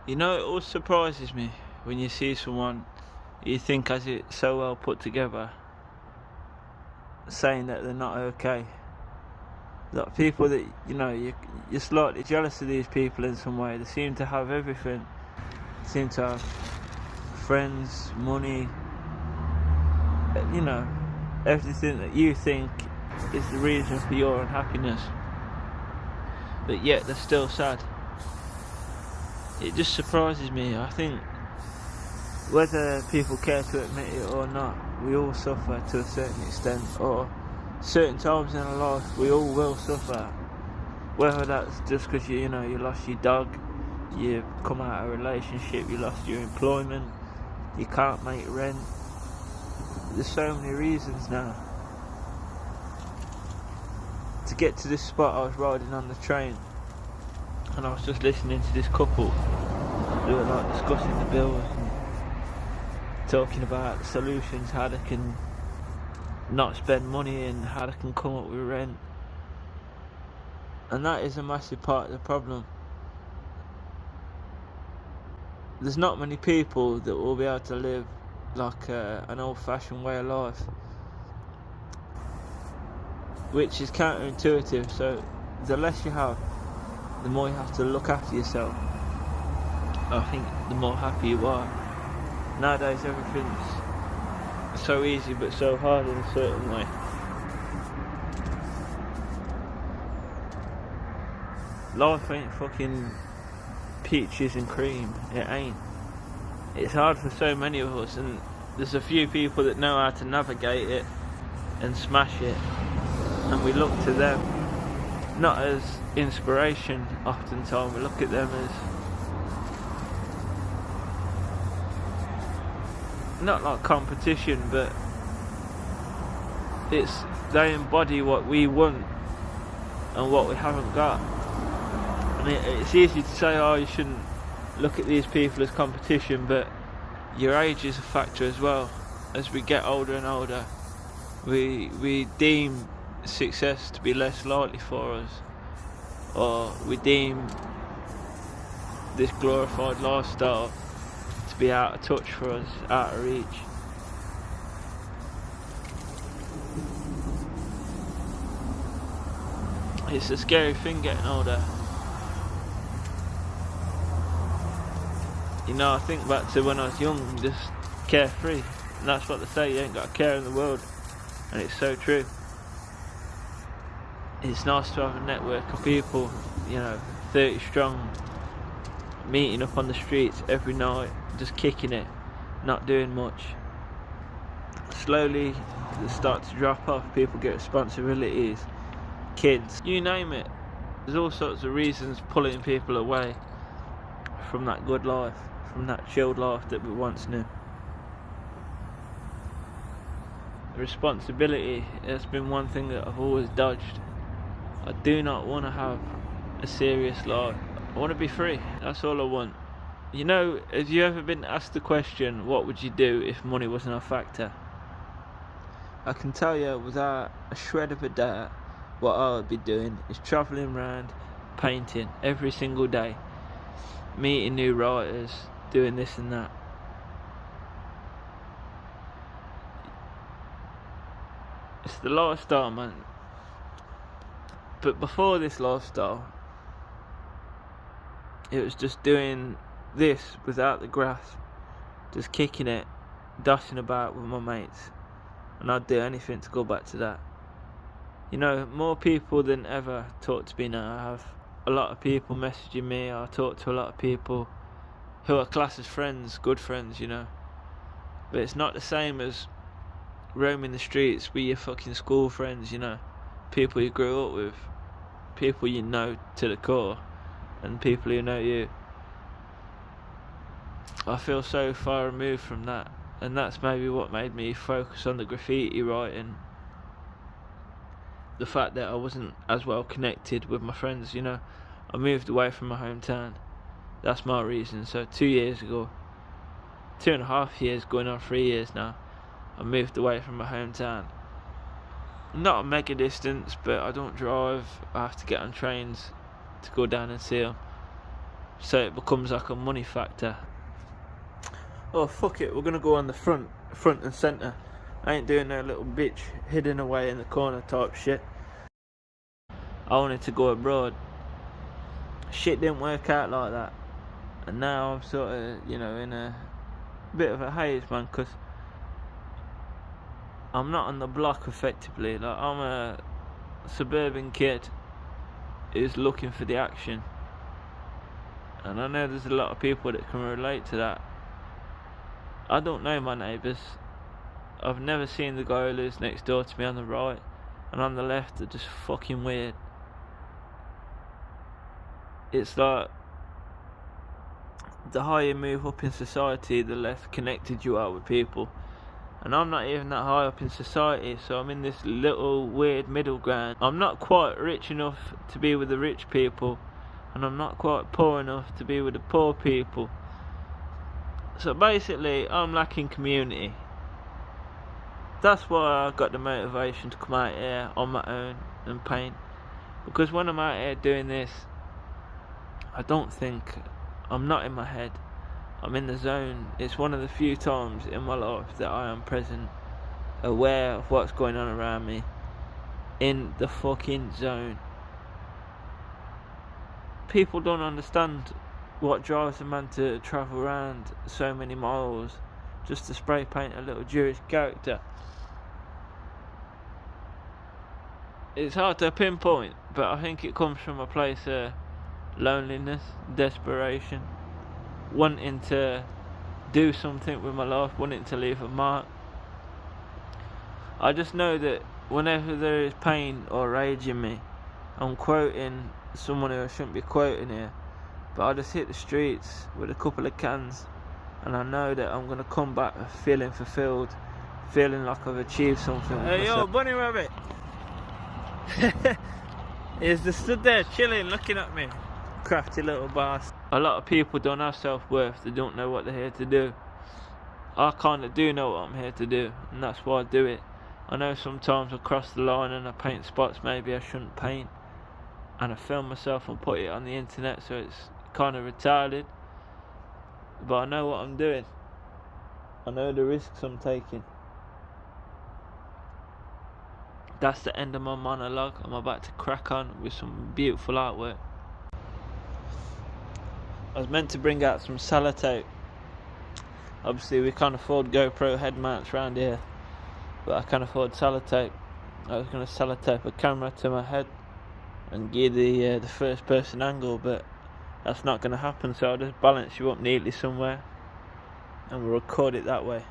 You know, it always surprises me when you see someone you think has it so well put together saying that they're not okay. Like people that, you're slightly jealous of these people in some way. They seem to have everything. They seem to have friends, money, everything that you think is the reason for your unhappiness. But yet they're still sad. It just surprises me. I think whether people care to admit it or not, we all suffer to a certain extent, or certain times in our life we all will suffer. Whether that's just because you lost your dog, you come out of a relationship, you lost your employment, you can't make rent. There's so many reasons now. To get to this spot, I was riding on the train and I was just listening to this couple. They were like discussing the bills and talking about the solutions, how they can not spend money and how they can come up with rent. And that is a massive part of the problem. There's not many people that will be able to live like an old-fashioned way of life, which is counterintuitive. So the less you have, the more you have to look after yourself. I think the more happy you are. Nowadays everything's so easy but so hard in a certain way. Life ain't fucking peaches and cream. It ain't. It's hard for so many of us, and there's a few people that know how to navigate it and smash it, and we look to them not as inspiration. Oftentimes we look at them as not like competition, but they embody what we want and what we haven't got. And it's easy to say, oh, you shouldn't look at these people as competition, but your age is a factor as well. As we get older and older, we deem success to be less likely for us, or we deem this glorified lifestyle to be out of touch for us, out of reach. It's a scary thing getting older. I think back to when I was young, just carefree. And that's what they say, you ain't got a care in the world. And it's so true. It's nice to have a network of people, 30 strong, meeting up on the streets every night, just kicking it, not doing much. Slowly, they start to drop off, people get responsibilities, kids, you name it. There's all sorts of reasons pulling people away from that good life, from that chilled life that we once knew. Responsibility has been one thing that I've always dodged. I do not want to have a serious life. I want to be free. That's all I want. Have you ever been asked the question, what would you do if money wasn't a factor? I can tell you without a shred of a doubt, what I would be doing is travelling around, painting every single day, meeting new writers, doing this and that. It's the lifestyle, man. But before this lifestyle, it was just doing this without the grass, just kicking it, dashing about with my mates, and I'd do anything to go back to that. More people than ever talk to me now. I have a lot of people messaging me. I talk to a lot of people who are classed as friends, good friends, but it's not the same as roaming the streets with your fucking school friends, people you grew up with, people you know to the core, and people who know you. I feel so far removed from that, and that's maybe what made me focus on the graffiti writing. The fact that I wasn't as well connected with my friends, I moved away from my hometown. That's my reason. So 2 years ago, 2.5 years, going on 3 years now, I moved away from my hometown. Not a mega distance, but I don't drive. I have to get on trains to go down and see them. so it becomes like a money factor. Oh fuck it, we're gonna go on the front and centre. I ain't doing no little bitch hidden away in the corner type shit. I wanted to go abroad. Shit didn't work out like that, and now I'm sort of, in a bit of a haze, man, because I'm not on the block effectively. Like, I'm a suburban kid who's looking for the action, and I know there's a lot of people that can relate to that. I don't know my neighbours. I've never seen the guy who lives next door to me on the right, and on the left they're just fucking weird. It's like, the higher you move up in society, the less connected you are with people. And I'm not even that high up in society, so I'm in this little weird middle ground. I'm not quite rich enough to be with the rich people, and I'm not quite poor enough to be with the poor people. So basically, I'm lacking community. That's why I got the motivation to come out here on my own and paint. Because when I'm out here doing this, I'm not in my head. I'm in the zone. It's one of the few times in my life that I am present, aware of what's going on around me, in the fucking zone. People don't understand what drives a man to travel around so many miles just to spray paint a little Jewish character. It's hard to pinpoint, but I think it comes from a place of loneliness, desperation, wanting to do something with my life, wanting to leave a mark. I just know that whenever there is pain or rage in me, I'm quoting someone who I shouldn't be quoting here, but I just hit the streets with a couple of cans, and I know that I'm going to come back feeling fulfilled, feeling like I've achieved something. Hey yo, bunny rabbit! He's just stood there chilling, looking at me. Crafty little bastard. A lot of people don't have self-worth. They don't know what they're here to do. I kind of do know what I'm here to do, and that's why I do it. I know sometimes I cross the line and I paint spots maybe I shouldn't paint, and I film myself and put it on the internet, so it's kind of retarded, but I know what I'm doing. I know the risks I'm taking. That's the end of my monologue. I'm about to crack on with some beautiful artwork. I was meant to bring out some sellotape. Obviously we can't afford GoPro head mounts around here, but I can afford sellotape. I was going to sellotape a camera to my head and give the first person angle, but that's not going to happen, so I'll just balance you up neatly somewhere and we'll record it that way.